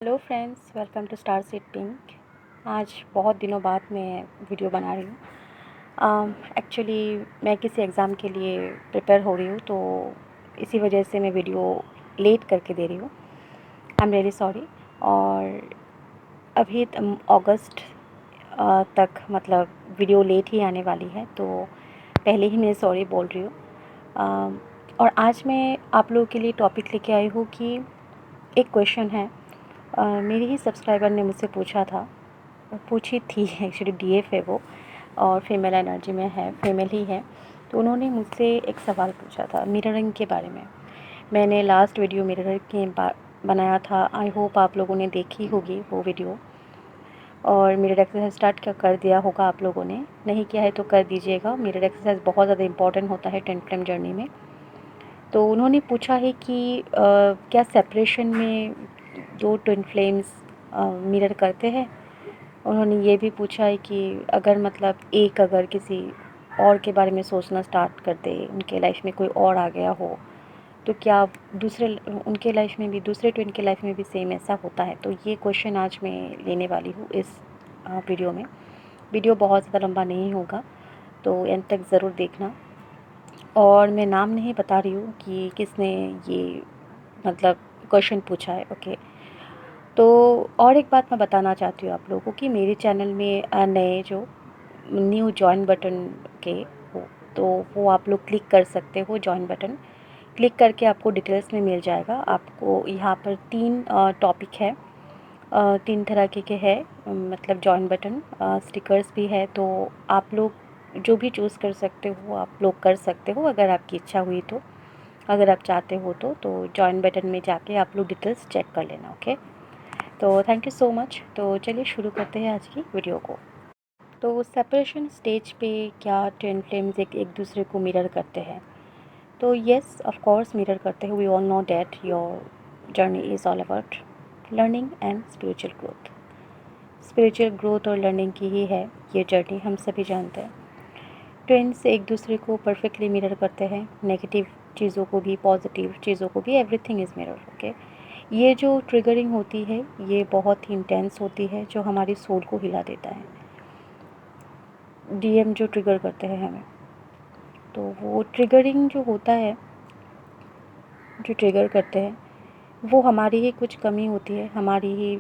Hello friends, welcome to star seed pink. आज बहुत दिनों बाद मैं वीडियो बना रही हूँ। एक्चुअली मैं किसी एग्ज़ाम के लिए प्रिपेयर हो रही हूँ, तो इसी वजह से मैं वीडियो लेट करके दे रही हूँ। I am really sorry. और अभी अगस्त तक मतलब वीडियो लेट ही आने वाली है, तो पहले ही मैं सॉरी बोल रही हूँ। और आज मैं आप लोगों के लिए टॉपिक लेके आई हूँ कि एक क्वेश्चन है। मेरी ही सब्सक्राइबर ने मुझसे पूछी थी एक्चुअली डीएफ है वो, और फीमेल एनर्जी में है, फीमेल ही है। तो उन्होंने मुझसे एक सवाल पूछा था मिररिंग के बारे में। मैंने लास्ट वीडियो मिरर के बनाया था। आई होप आप लोगों ने देखी होगी वो वीडियो, और मिरर एक्सरसाइज स्टार्ट कर दिया होगा। आप लोगों ने नहीं किया है तो कर दीजिएगा। मिरर एक्सरसाइज बहुत ज़्यादा इंपॉर्टेंट होता है ट्विन फ्लेम जर्नी में। तो उन्होंने पूछा है कि क्या सेपरेशन में दो ट्विन फ्लेम्स मिरर करते हैं। उन्होंने ये भी पूछा है कि अगर मतलब एक अगर किसी और के बारे में सोचना स्टार्ट कर दे, उनके लाइफ में कोई और आ गया हो, तो क्या दूसरे उनके लाइफ में भी, दूसरे ट्विन के लाइफ में भी सेम ऐसा होता है। तो ये क्वेश्चन आज मैं लेने वाली हूँ इस वीडियो में। वीडियो बहुत ज़्यादा लंबा नहीं होगा, तो एंड तक ज़रूर देखना। और मैं नाम नहीं बता रही हूँ कि किसने ये मतलब क्वेश्चन पूछा है, ओके। तो और एक बात मैं बताना चाहती हूँ आप लोगों को कि मेरे चैनल में नए जो न्यू जॉइन बटन के हो, तो वो आप लोग क्लिक कर सकते हो। जॉइन बटन क्लिक करके आपको डिटेल्स में मिल जाएगा। आपको यहाँ पर 3 टॉपिक है, 3 तरह के है, मतलब जॉइन बटन स्टिकर्स भी है। तो आप लोग जो भी चूज़ कर सकते हो आप लोग कर सकते हो, अगर आपकी इच्छा हुई तो, अगर आप चाहते हो तो जॉइन बटन में जाके आप लोग डिटेल्स चेक कर लेना, ओके। तो थैंक यू सो मच। तो चलिए शुरू करते हैं आज की वीडियो को। तो सेपरेशन स्टेज पे क्या ट्विन फ्लेम्स एक दूसरे को मिरर करते हैं? तो येस, ऑफ कोर्स मिरर करते हैं। We all know that your journey is all about learning and spiritual growth. Spiritual growth और लर्निंग की ही है ये जर्नी, हम सभी जानते हैं। ट्विन्स एक दूसरे को परफेक्टली मिरर करते हैं, नेगेटिव चीज़ों को भी, पॉजिटिव चीज़ों को भी। Everything is mirror, okay. ये जो ट्रिगरिंग होती है ये बहुत ही इंटेंस होती है, जो हमारी सोल को हिला देता है। डीएम जो ट्रिगर करते हैं हमें, तो वो ट्रिगरिंग जो होता है, जो ट्रिगर करते हैं, वो हमारी ही कुछ कमी होती है, हमारी ही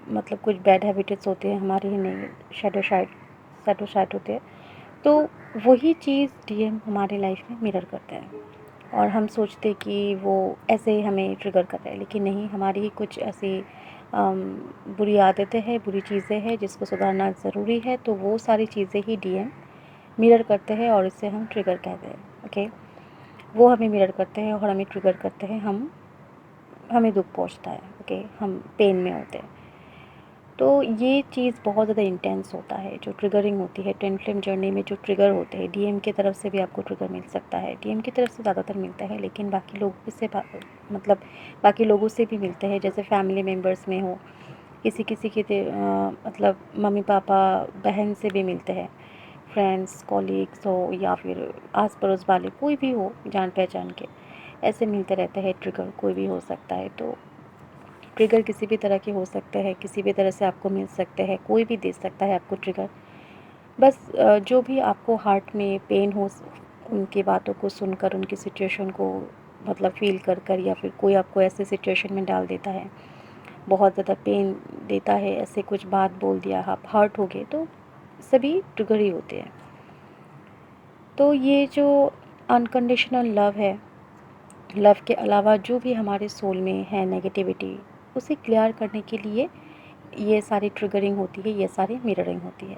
मतलब कुछ बैड हैबिट्स होते हैं, हमारी ही नहीं, शैडो साइड होते हैं। तो वही चीज़ डीएम हमारे लाइफ में मिरर करते हैं, और हम सोचते कि वो ऐसे ही हमें ट्रिगर कर रहे हैं, लेकिन नहीं, हमारी ही कुछ ऐसी बुरी आदतें हैं, बुरी चीज़ें हैं जिसको सुधारना ज़रूरी है। तो वो सारी चीज़ें ही डीएम मिरर करते हैं, और इसे हम ट्रिगर कहते हैं, ओके। वो हमें मिरर करते हैं और हमें ट्रिगर करते हैं, हमें दुख पहुंचता है, ओके, हम पेन में होते हैं। तो ये चीज़ बहुत ज़्यादा इंटेंस होता है, जो ट्रिगरिंग होती है ट्विन फ्लेम जर्नी में। जो ट्रिगर होते हैं डीएम की तरफ से भी आपको ट्रिगर मिल सकता है, डीएम की तरफ से ज़्यादातर मिलता है, लेकिन बाकी लोगों से मतलब बाकी लोगों से भी मिलते हैं, जैसे फैमिली मेम्बर्स में हो, किसी किसी के मतलब मम्मी पापा बहन से भी मिलते हैं, फ्रेंड्स कॉलीग्स हो, या फिर आस पड़ोस वाले कोई भी हो जान पहचान के, ऐसे मिलते रहते हैं। ट्रिगर कोई भी हो सकता है। तो ट्रिगर किसी भी तरह के हो सकते हैं, किसी भी तरह से आपको मिल सकते हैं, कोई भी दे सकता है आपको ट्रिगर। बस जो भी आपको हार्ट में पेन हो, उनकी बातों को सुनकर, उनकी सिचुएशन को मतलब फ़ील कर कर, या फिर कोई आपको ऐसे सिचुएशन में डाल देता है, बहुत ज़्यादा पेन देता है, ऐसे कुछ बात बोल दिया, आप हर्ट हो गए, तो सभी ट्रिगर ही होते हैं। तो ये जो अनकंडीशनल लव है, लव के अलावा जो भी हमारे सोल में है नेगेटिविटी, उसे क्लियर करने के लिए ये सारी ट्रिगरिंग होती है, ये सारी मिररिंग होती है।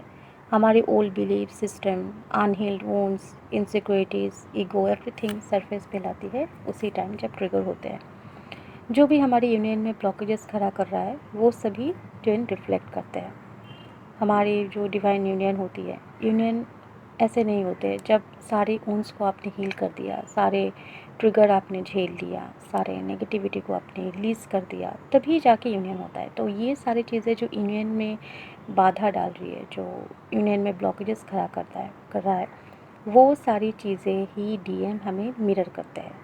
हमारे old belief system, unhealed wounds, insecurities, ego, everything surface पे लाती है उसी टाइम जब ट्रिगर होते हैं। जो भी हमारी यूनियन में ब्लॉकेजेस खड़ा कर रहा है, वो सभी ट्विन रिफ्लेक्ट करते हैं। हमारी जो डिवाइन यूनियन होती है, यूनियन ऐसे नहीं होते जब सारे ऊंस को आपने हील कर दिया, सारे ट्रिगर आपने झेल लिया, सारे नेगेटिविटी को आपने रिलीज़ कर दिया, तभी जाके यूनियन होता है। तो ये सारी चीज़ें जो यूनियन में बाधा डाल रही है, जो यूनियन में ब्लॉकेजेस खड़ा कर रहा है, वो सारी चीज़ें ही डीएम हमें मिरर करते हैं,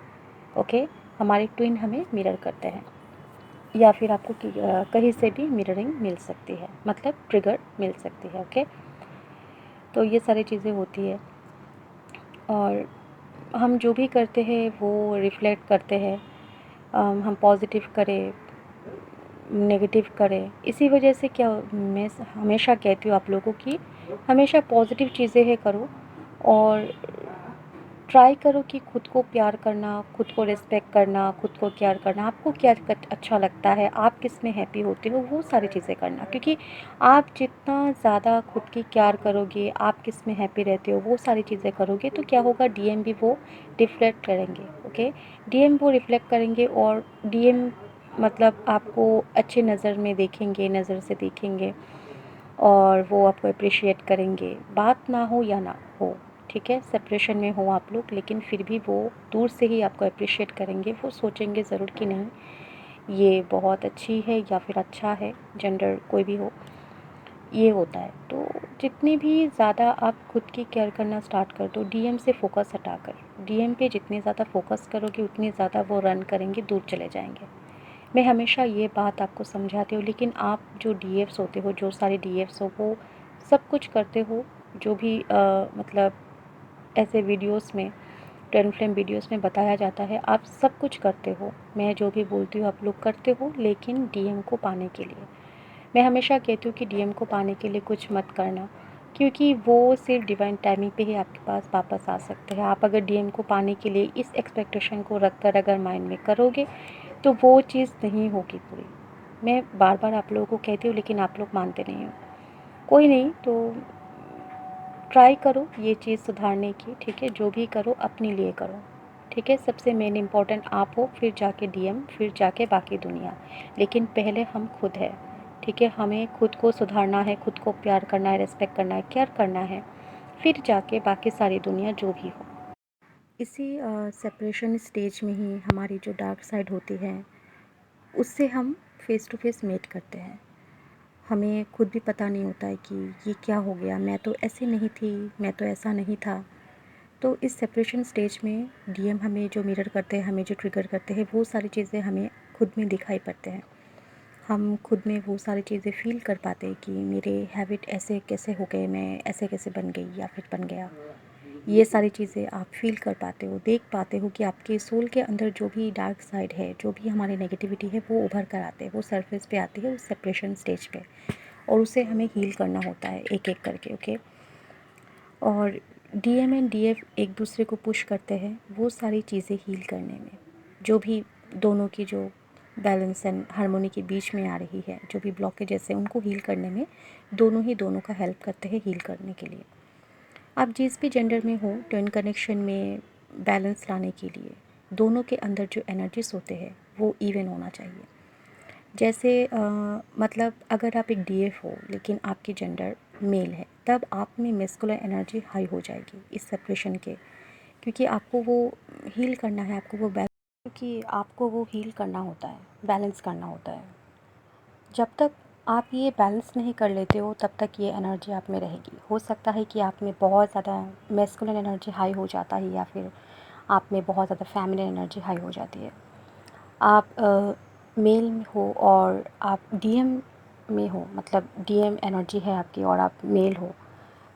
ओके। हमारे ट्विन हमें मिरर करते हैं। या फिर आपको कहीं से भी मिररिंग मिल सकती है, मतलब ट्रिगर मिल सकती है। ओके, तो ये सारी चीज़ें होती है और हम जो भी करते हैं वो रिफ्लेक्ट करते हैं। हम पॉजिटिव करें, नेगेटिव करें, इसी वजह से क्या मैं हमेशा कहती हूँ आप लोगों की हमेशा पॉजिटिव चीज़ें है करो और ट्राई करो कि खुद को प्यार करना, खुद को रिस्पेक्ट करना, खुद को केयर करना, आपको क्या अच्छा लगता है, आप किस में हैप्पी होते हो, वो सारी चीज़ें करना। क्योंकि आप जितना ज़्यादा खुद की केयर करोगे, आप किस में हैप्पी रहते हो, वो सारी चीज़ें करोगे तो क्या होगा, डीएम भी वो रिफ्लेक्ट करेंगे। ओके, डीएम वो रिफ्लेक्ट करेंगे और डीएम मतलब आपको अच्छे नज़र में देखेंगे, नज़र से देखेंगे और वो आपको अप्रिशिएट करेंगे, बात ना हो या ना हो। ठीक है, सेपरेशन में हो आप लोग, लेकिन फिर भी वो दूर से ही आपको अप्रिशिएट करेंगे। वो सोचेंगे ज़रूर कि नहीं ये बहुत अच्छी है या फिर अच्छा है, जेंडर कोई भी हो, ये होता है। तो जितनी भी ज़्यादा आप खुद की केयर करना स्टार्ट कर दो, डीएम से फोकस हटाकर, डीएम पे जितनी ज़्यादा फोकस करोगे उतनी ज़्यादा वो रन करेंगे, दूर चले जाएंगे। मैं हमेशा ये बात आपको समझाती हूँ, लेकिन आप जो डीएफ्स होते हो, जो सारे डीएफ्स हो, वो सब कुछ करते हो जो भी मतलब ऐसे वीडियोस में, ट्विन फ्लेम वीडियोस में बताया जाता है, आप सब कुछ करते हो, मैं जो भी बोलती हूँ आप लोग करते हो, लेकिन डीएम को पाने के लिए मैं हमेशा कहती हूँ कि डीएम को पाने के लिए कुछ मत करना, क्योंकि वो सिर्फ डिवाइन टाइमिंग पे ही आपके पास वापस आ सकते हैं। आप अगर डीएम को पाने के लिए इस एक्सपेक्टेशन को रखकर अगर माइंड में करोगे तो वो चीज़ नहीं होगी पूरी। मैं बार बार आप लोगों को कहती हूँ, लेकिन आप लोग मानते नहीं हो। कोई नहीं, तो ट्राई करो ये चीज़ सुधारने की। ठीक है, जो भी करो अपने लिए करो। ठीक है, सबसे मेन इम्पोर्टेंट आप हो, फिर जाके डीएम, फिर जाके बाकी दुनिया, लेकिन पहले हम खुद है। ठीक है, हमें खुद को सुधारना है, खुद को प्यार करना है, रिस्पेक्ट करना है, केयर करना है, फिर जाके बाकी सारी दुनिया जो भी हो। इसी सेपरेशन स्टेज में ही हमारी जो डार्क साइड होती है उससे हम फ़ेस टू फेस मीट करते हैं। हमें खुद भी पता नहीं होता है कि ये क्या हो गया, मैं तो ऐसी नहीं थी, मैं तो ऐसा नहीं था। तो इस सेपरेशन स्टेज में डीएम हमें जो मिरर करते हैं, हमें जो ट्रिगर करते हैं, वो सारी चीज़ें हमें खुद में दिखाई पड़ते हैं। हम खुद में वो सारी चीज़ें फ़ील कर पाते हैं कि मेरे हैबिट ऐसे कैसे हो गए, मैं ऐसे कैसे बन गई या फिर बन गया। ये सारी चीज़ें आप फ़ील कर पाते हो, देख पाते हो कि आपके सोल के अंदर जो भी डार्क साइड है, जो भी हमारी नेगेटिविटी है, वो उभर कर आते हैं, वो सरफेस पे आती है उस सेपरेशन स्टेज पे, और उसे हमें हील करना होता है एक एक करके। ओके, और डीएम एंड डीएफ एक दूसरे को पुश करते हैं वो सारी चीज़ें हील करने में, जो भी दोनों की जो बैलेंस एंड हार्मोनी के बीच में आ रही है, जो भी ब्लॉकेजेस है उनको हील करने में दोनों ही दोनों का हेल्प करते हैं हील करने के लिए। आप जिस भी जेंडर में हो, ट्विन कनेक्शन में बैलेंस लाने के लिए दोनों के अंदर जो एनर्जीज होते हैं वो इवन होना चाहिए। जैसे मतलब अगर आप एक डीएफ हो लेकिन आपकी जेंडर मेल है, तब आप में मस्कुलर एनर्जी हाई हो जाएगी इस सेपरेशन के, क्योंकि आपको वो हील करना है, आपको वो बैलेंस, क्योंकि आपको वो हील करना होता है, बैलेंस करना होता है। जब तक आप ये बैलेंस नहीं कर लेते हो तब तक ये एनर्जी आप में रहेगी। हो सकता है कि आप में बहुत ज़्यादा मैस्कुलिन एनर्जी हाई हो जाता है या फिर आप में बहुत ज़्यादा फेमिनिन एनर्जी हाई हो जाती है। आप मेल में हो और आप डीएम में हो, मतलब डीएम एनर्जी है आपकी और आप मेल हो,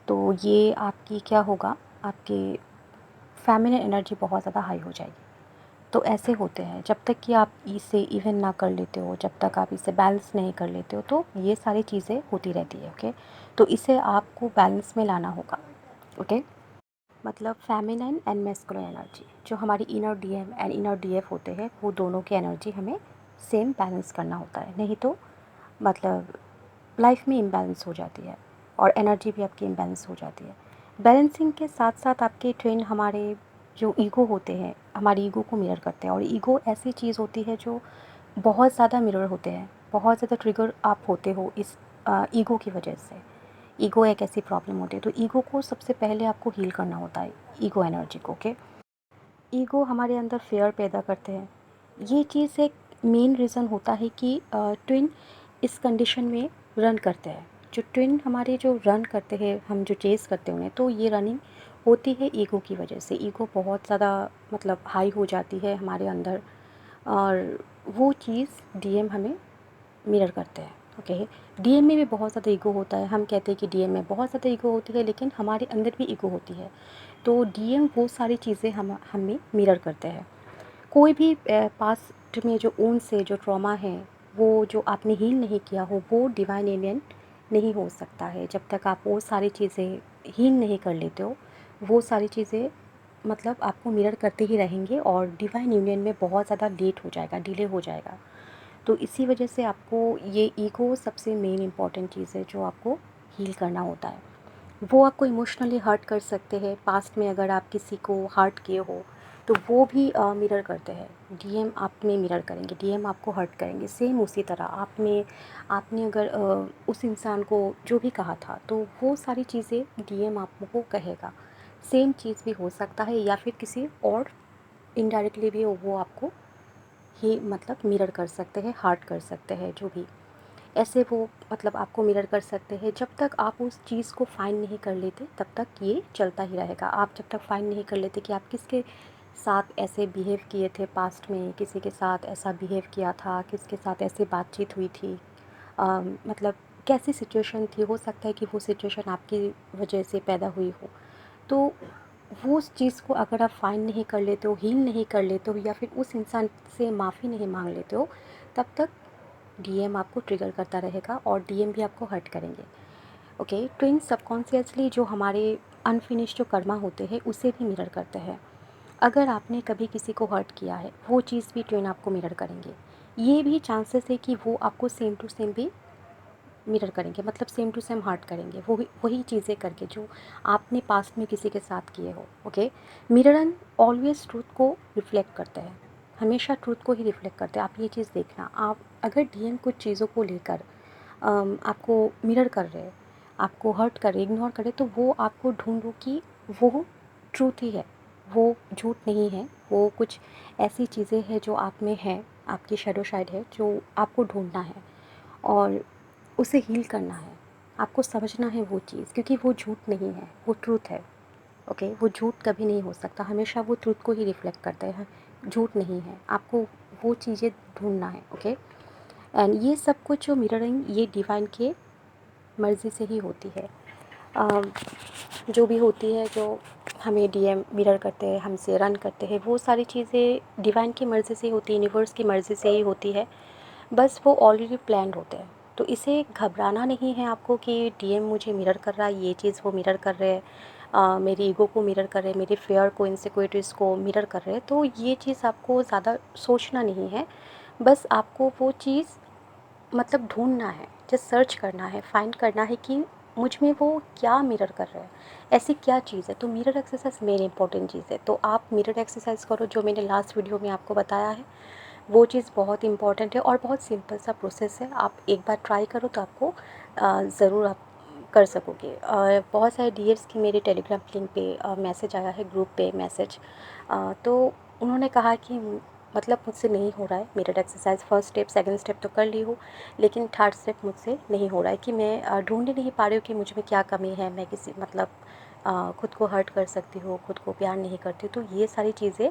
तो ये आपकी क्या होगा, आपकी फेमिनिन एनर्जी बहुत ज़्यादा हाई हो जाएगी। तो ऐसे होते हैं, जब तक कि आप इसे इवन ना कर लेते हो, जब तक आप इसे बैलेंस नहीं कर लेते हो, तो ये सारी चीज़ें होती रहती है। ओके, तो इसे आपको बैलेंस में लाना होगा। ओके, मतलब फेमिनाइन एंड मैस्कुलिन एनर्जी, जो हमारी inner DM and inner DF होते हैं, वो दोनों की एनर्जी हमें सेम बैलेंस करना होता है, नहीं तो मतलब लाइफ में इम्बैलेंस हो जाती है और एनर्जी भी आपकी इम्बैलेंस हो जाती है। बैलेंसिंग के साथ साथ आपके ट्विन हमारे जो ईगो होते हैं, हमारी ईगो को मिरर करते हैं, और ईगो ऐसी चीज़ होती है जो बहुत ज़्यादा मिरर होते हैं, बहुत ज़्यादा ट्रिगर आप होते हो इस ईगो की वजह से। ईगो एक ऐसी प्रॉब्लम होती है, तो ईगो को सबसे पहले आपको हील करना होता है, ईगो एनर्जी को। ओके, ईगो हमारे अंदर फेयर पैदा करते हैं। ये चीज़ एक मेन रीज़न होता है कि ट्विन इस कंडीशन में रन करते हैं। जो ट्विन हमारे जो रन करते हैं, हम जो चेज़ करते हैं उन्हें, तो ये रनिंग होती है ईगो की वजह से। ईगो बहुत ज़्यादा मतलब हाई हो जाती है हमारे अंदर, और वो चीज़ डीएम हमें मिरर करते हैं। ओके, डीएम में भी बहुत ज़्यादा ईगो होता है। हम कहते हैं कि डीएम में बहुत ज़्यादा ईगो होती है, लेकिन हमारे अंदर भी ईगो होती है। तो डीएम वो सारी चीज़ें हमें मिरर करते हैं। कोई भी पास्ट में जो ऊन से जो ट्रॉमा है, वो जो आपने हील नहीं किया हो, वो डिवाइन यूनियन नहीं हो सकता है। जब तक आप वो सारी चीज़ें हील नहीं कर लेते हो, वो सारी चीज़ें मतलब आपको मिरर करते ही रहेंगे और डिवाइन यूनियन में बहुत ज़्यादा लेट हो जाएगा, डिले हो जाएगा। तो इसी वजह से आपको ये ईगो सबसे मेन इम्पॉर्टेंट चीज़ है जो आपको हील करना होता है। वो आपको इमोशनली हर्ट कर सकते हैं। पास्ट में अगर आप किसी को हर्ट किए हो तो वो भी मिरर करते हैं। डीएम आप में मिरर करेंगे, डीएम आपको हर्ट करेंगे। सेम उसी तरह आपने अगर उस इंसान को जो भी कहा था, तो वो सारी चीज़ें डीएम आपको कहेगा। सेम चीज़ भी हो सकता है, या फिर किसी और इनडायरेक्टली भी वो आपको ही मतलब मिरर कर सकते हैं, हार्ट कर सकते हैं, जो भी ऐसे वो मतलब आपको मिरर कर सकते हैं। जब तक आप उस चीज़ को फाइंड नहीं कर लेते, तब तक ये चलता ही रहेगा। आप जब तक फाइंड नहीं कर लेते कि आप किसके साथ ऐसे बिहेव किए थे पास्ट में, किसी के साथ ऐसा बिहेव किया था, किसके साथ ऐसे बातचीत हुई थी, मतलब कैसी सिचुएशन थी। हो सकता है कि वो सिचुएशन आपकी वजह से पैदा हुई हो। तो वो उस चीज़ को अगर आप फाइंड नहीं कर लेते हो, हील नहीं कर लेते हो, या फिर उस इंसान से माफ़ी नहीं मांग लेते हो, तब तक डीएम आपको ट्रिगर करता रहेगा और डीएम भी आपको हर्ट करेंगे। ओके, ट्विन सबकॉन्शियसली जो हमारे अनफिनिश जो कर्मा होते हैं, उसे भी मिरर करते हैं। अगर आपने कभी किसी को हर्ट किया है, वो चीज़ भी ट्विन आपको मिरर करेंगे। ये भी चांसेस है कि वो आपको सेम टू सेम भी मिरर करेंगे, मतलब सेम टू सेम हर्ट करेंगे, वही वही चीज़ें करके जो आपने पास्ट में किसी के साथ किए हो। ओके, मिरर ऑलवेज ट्रूथ को रिफ्लेक्ट करते हैं, हमेशा ट्रूथ को ही रिफ्लेक्ट करते हैं। आप ये चीज़ देखना, आप अगर डीएम कुछ चीज़ों को लेकर आपको मिरर कर रहे हैं, आपको हर्ट कर रहे, इग्नोर करे, तो वो आपको ढूंढो कि वो ट्रूथ ही है, वो झूठ नहीं है। वो कुछ ऐसी चीज़ें हैं जो आप में है, आपकी शैडो साइड है, जो आपको ढूंढना है और उसे हील करना है। आपको समझना है वो चीज़, क्योंकि वो झूठ नहीं है, वो ट्रूथ है। ओके, वो झूठ कभी नहीं हो सकता, हमेशा वो ट्रूथ को ही रिफ्लेक्ट करते हैं, झूठ नहीं है। आपको वो चीज़ें ढूंढना है। ओके, एंड ये सब कुछ जो मिररिंग, ये डिवाइन के मर्ज़ी से ही होती है। अम, जो भी होती है, जो हमें डीएम मिरर करते हैं, हमसे रन करते हैं, वो सारी चीज़ें डिवाइन की मर्ज़ी से ही होती है, यूनिवर्स की मर्ज़ी से ही होती है। बस वो ऑलरेडी प्लान्ड होते हैं। तो इसे घबराना नहीं है आपको कि डीएम मुझे मिरर कर रहा है, ये चीज़ वो मिरर कर रहे हैं, मेरी ईगो को मिरर कर रहे हैं, मेरे फेयर को, इनसिक्योरिटीज़ को मिरर कर रहे हैं। तो ये चीज़ आपको ज़्यादा सोचना नहीं है। बस आपको वो चीज़ मतलब ढूंढना है, जस्ट सर्च करना है, फाइंड करना है कि मुझ में वो क्या मिरर कर रहा है, ऐसी क्या चीज़ है। तो मिरर एक्सरसाइज मेन इंपॉर्टेंट चीज़ है। तो आप मिरर एक्सरसाइज करो, जो मैंने लास्ट वीडियो में आपको बताया है। वो चीज़ बहुत इंपॉर्टेंट है और बहुत सिंपल सा प्रोसेस है। आप एक बार ट्राई करो तो आपको ज़रूर आप कर सकोगे। बहुत सारे डीएर्स की मेरे टेलीग्राम लिंक पे मैसेज आया है, ग्रुप पे मैसेज। तो उन्होंने कहा कि मतलब मुझसे नहीं हो रहा है mirror exercise. First step, second step तो कर ली हूँ, लेकिन थर्ड स्टेप मुझसे नहीं हो रहा है, कि मैं ढूंढ ही नहीं पा रही हूँ कि मुझ में क्या कमी है, मैं किसी मतलब खुद को हर्ट कर सकती हूँ, खुद को प्यार नहीं करती। तो ये सारी चीज़ें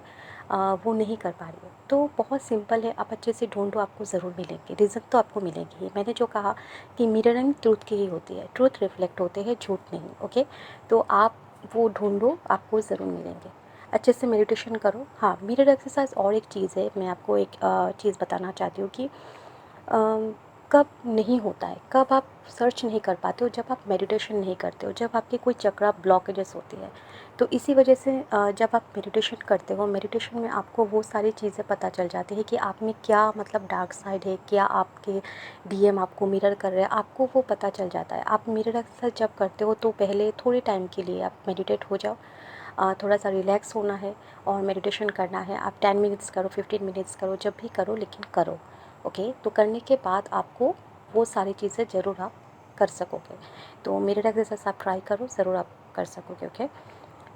वो नहीं कर पा रही हूँ। तो बहुत सिंपल है, आप अच्छे से ढूंढो, आपको ज़रूर मिलेंगे, रिजल्ट तो आपको मिलेंगे ही। मैंने जो कहा कि मिररिंग ट्रूथ की ही होती है, ट्रूथ रिफ्लेक्ट होते हैं, झूठ नहीं। ओके, तो आप वो ढूंढो, आपको ज़रूर मिलेंगे। अच्छे से मेडिटेशन करो। हाँ, मिरर एक्सरसाइज और एक चीज़ है, मैं आपको एक चीज़ बताना चाहती हूँ कि कब नहीं होता है, कब आप सर्च नहीं कर पाते हो, जब आप मेडिटेशन नहीं करते हो, जब आपके कोई चक्रा ब्लॉकेजेस होती है। तो इसी वजह से जब आप मेडिटेशन करते हो, मेडिटेशन में आपको वो सारी चीज़ें पता चल जाती है कि आप में क्या मतलब डार्क साइड है, क्या आपके डीएम आपको मिरर कर रहे हैं, आपको वो पता चल जाता है। आप मिरर एक्सरसाइज जब करते हो तो पहले थोड़े टाइम के लिए आप मेडिटेट हो जाओ, थोड़ा सा रिलैक्स होना है और मेडिटेशन करना है। आप 10 मिनट्स करो, 15 मिनट्स करो, जब भी करो, लेकिन करो। ओके, तो करने के बाद आपको वो सारी चीज़ें ज़रूर आप कर सकोगे। तो मिरर एक्सरसाइज आप ट्राई करो, ज़रूर आप कर सकोगे। ओके,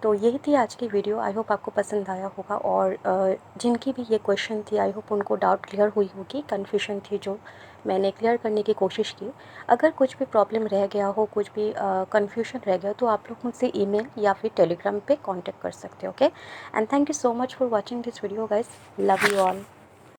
तो यही थी आज की वीडियो। आई होप आपको पसंद आया होगा, और जिनकी भी ये क्वेश्चन थी, आई होप उनको डाउट क्लियर हुई होगी, कन्फ्यूजन थी जो मैंने क्लियर करने की कोशिश की। अगर कुछ भी प्रॉब्लम रह गया हो, कुछ भी कन्फ्यूजन रह गया, तो आप लोग मुझसे ईमेल या फिर टेलीग्राम पे कांटेक्ट कर सकते हो। Okay, and thank you so much for watching this video guys, love you all.